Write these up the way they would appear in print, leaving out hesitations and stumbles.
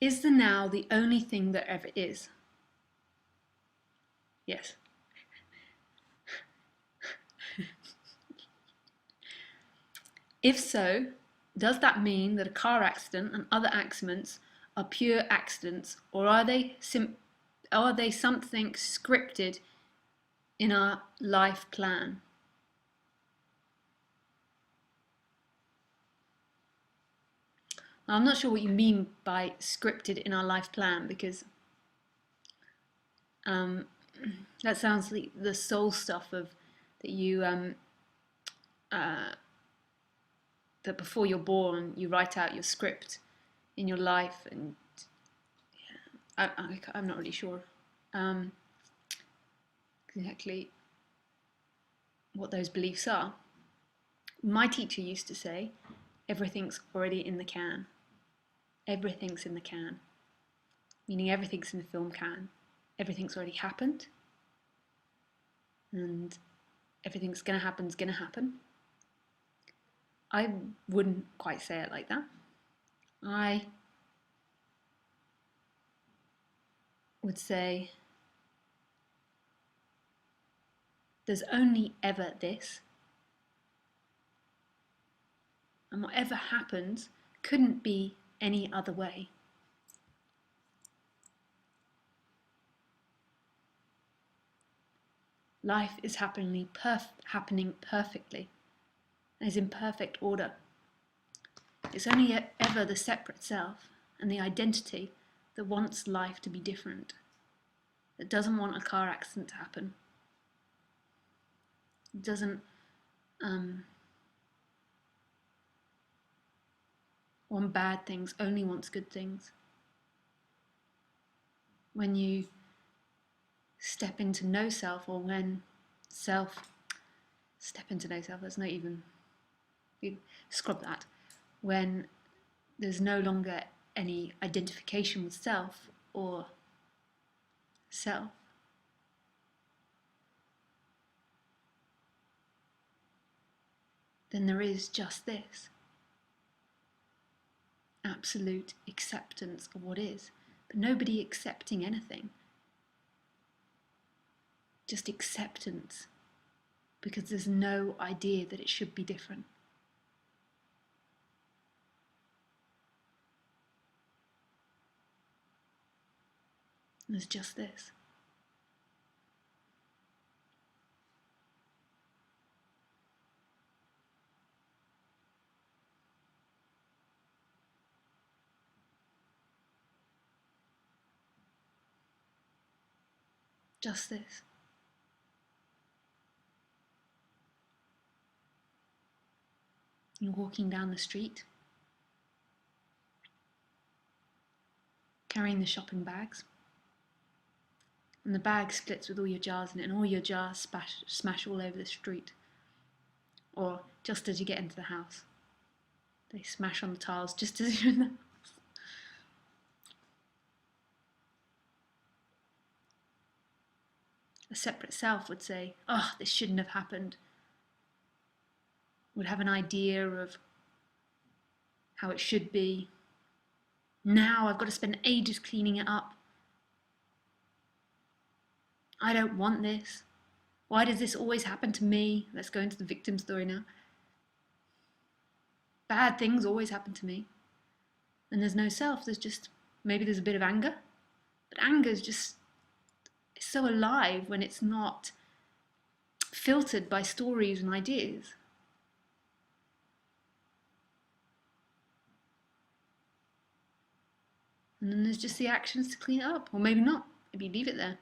Is the now the only thing that ever is? Yes. If so, does that mean that a car accident and other accidents are pure accidents, or are they something scripted in our life plan? Now, I'm not sure what you mean by scripted in our life plan, because that sounds like the soul stuff of that you that before you're born you write out your script in your life, and I'm not really sure exactly what those beliefs are. My teacher used to say, everything's already in the can. Everything's in the can. Meaning everything's in the film can. Everything's already happened. And everything's going to happen is going to happen. I wouldn't quite say it like that. I would say there's only ever this. And whatever happens couldn't be any other way. Life is happening perfectly, and is in perfect order. It's only ever the separate self and the identity that wants life to be different, that doesn't want a car accident to happen, doesn't want bad things, only wants good things. When you step into no self, or when self step into no self, that's not even, you scrub that, when there's no longer any identification with self or self, then there is just this absolute acceptance of what is, but nobody accepting anything. Just acceptance, because there's no idea that it should be different. There's just this. Just this. You're walking down the street, carrying the shopping bags, and the bag splits with all your jars in it, and all your jars smash all over the street. Or just as you get into the house, they smash on the tiles just as you're in the house. A separate self would say, oh, this shouldn't have happened. Would have an idea of how it should be. Now I've got to spend ages cleaning it up. I don't want this. Why does this always happen to me? Let's go into the victim story now. Bad things always happen to me. And there's no self, maybe there's a bit of anger. But anger is just, it's so alive when it's not filtered by stories and ideas. And then there's just the actions to clean it up. Or maybe not. Maybe leave it there.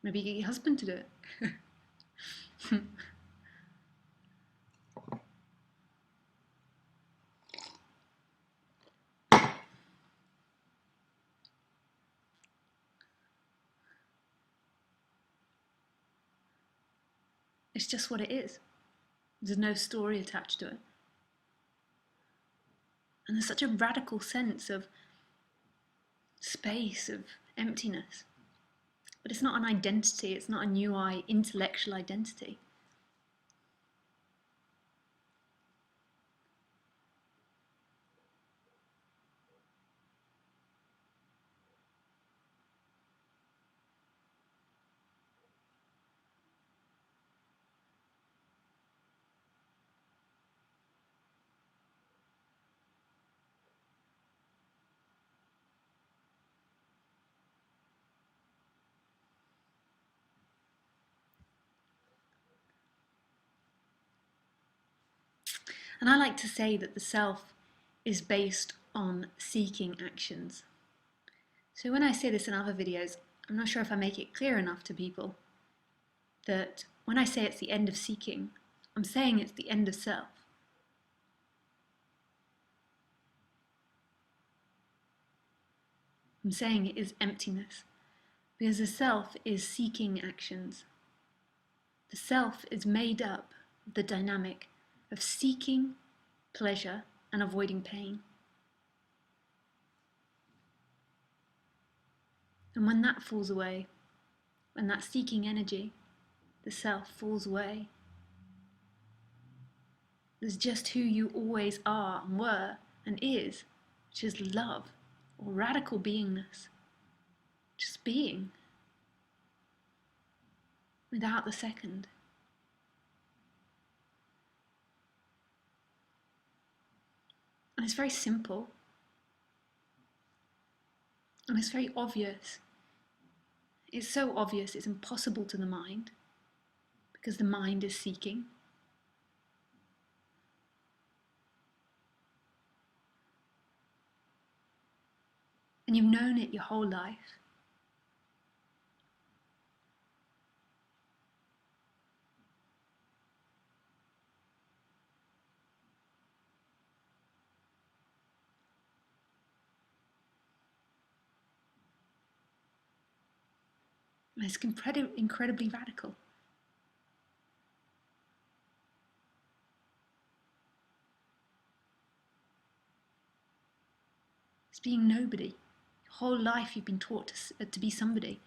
Maybe you get your husband to do it. It's just what it is. There's no story attached to it. And there's such a radical sense of space, of emptiness. But it's not an identity, it's not a new intellectual identity. And I like to say that the self is based on seeking actions. So when I say this in other videos, I'm not sure if I make it clear enough to people that when I say it's the end of seeking, I'm saying it's the end of self. I'm saying it is emptiness, because the self is seeking actions. The self is made up of the dynamic of seeking pleasure and avoiding pain. And when that falls away, when that seeking energy, the self, falls away, there's just who you always are and were and is, which is love or radical beingness. Just being, without the second. And it's very simple. And it's very obvious. It's so obvious it's impossible to the mind, because the mind is seeking. And you've known it your whole life. And it's incredibly radical. It's being nobody. Your whole life you've been taught to be somebody.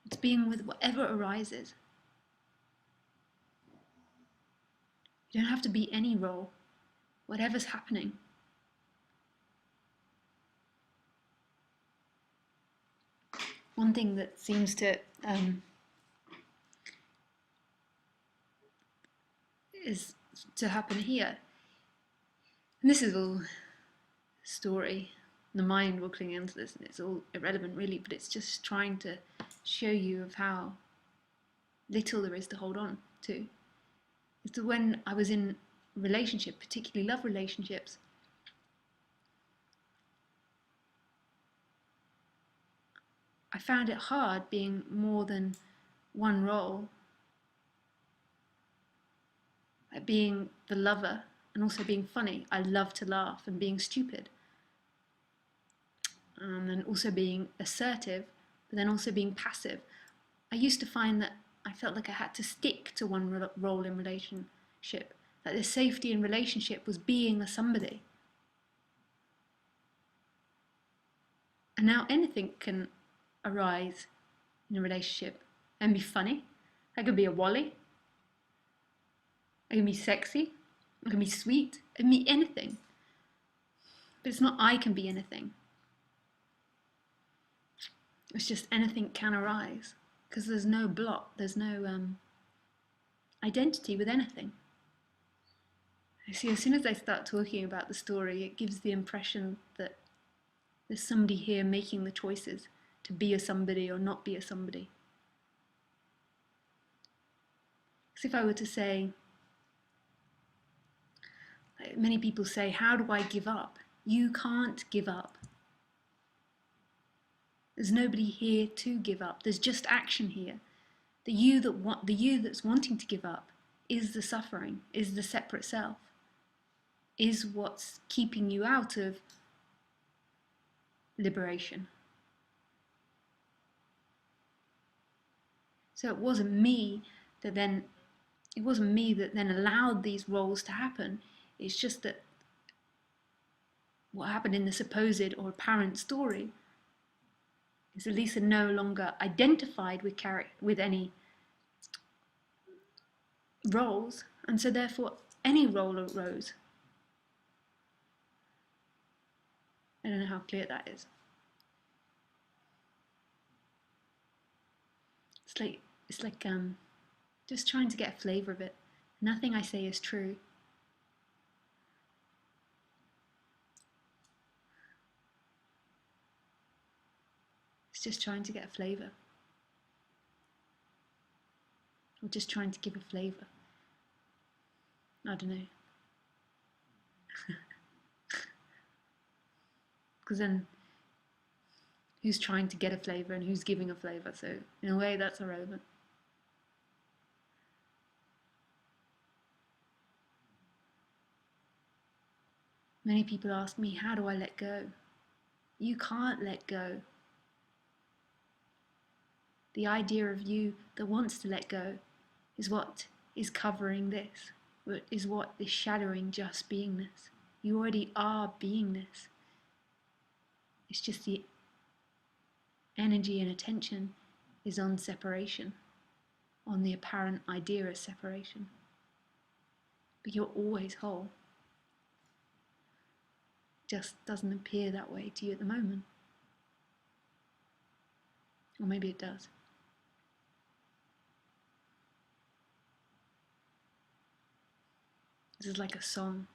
It's being with whatever arises. You don't have to be any role, whatever's happening. One thing that seems to is to happen here, and this is all story, the mind will cling into this, and it's all irrelevant really, but it's just trying to show you of how little there is to hold on to. It's that when I was in relationship, particularly love relationships, I found it hard being more than one role, like being the lover and also being funny. I love to laugh, and being stupid, and also being assertive, but then also being passive. I used to find that I felt like I had to stick to one role in relationship, that the safety in relationship was being a somebody. And now anything can arise in a relationship and be funny. I could be a Wally. I can be sexy. I can be sweet. I can be anything. But it's not I can be anything. It's just anything can arise, because there's no block, there's no identity with anything. I see, as soon as I start talking about the story, it gives the impression that there's somebody here making the choices to be a somebody or not be a somebody. Because if I were to say, like many people say, how do I give up? You can't give up. There's nobody here to give up. There's just action here. The you that's wanting to give up is the suffering, is the separate self, is what's keeping you out of liberation. So it wasn't me that then allowed these roles to happen. It's just that what happened in the supposed or apparent story is that Lisa no longer identified with any roles, and so therefore any role arose. I don't know how clear that is. It's like just trying to get a flavour of it. Nothing I say is true. It's just trying to get a flavour. Or just trying to give a flavour. I don't know. Because then who's trying to get a flavour and who's giving a flavour? So in a way that's irrelevant. Many people ask me, how do I let go? You can't let go. The idea of you that wants to let go is what is covering this, is what is shadowing just beingness. You already are beingness. It's just the energy and attention is on separation, on the apparent idea of separation. But you're always whole. Just doesn't appear that way to you at the moment. Or maybe it does. This is like a song.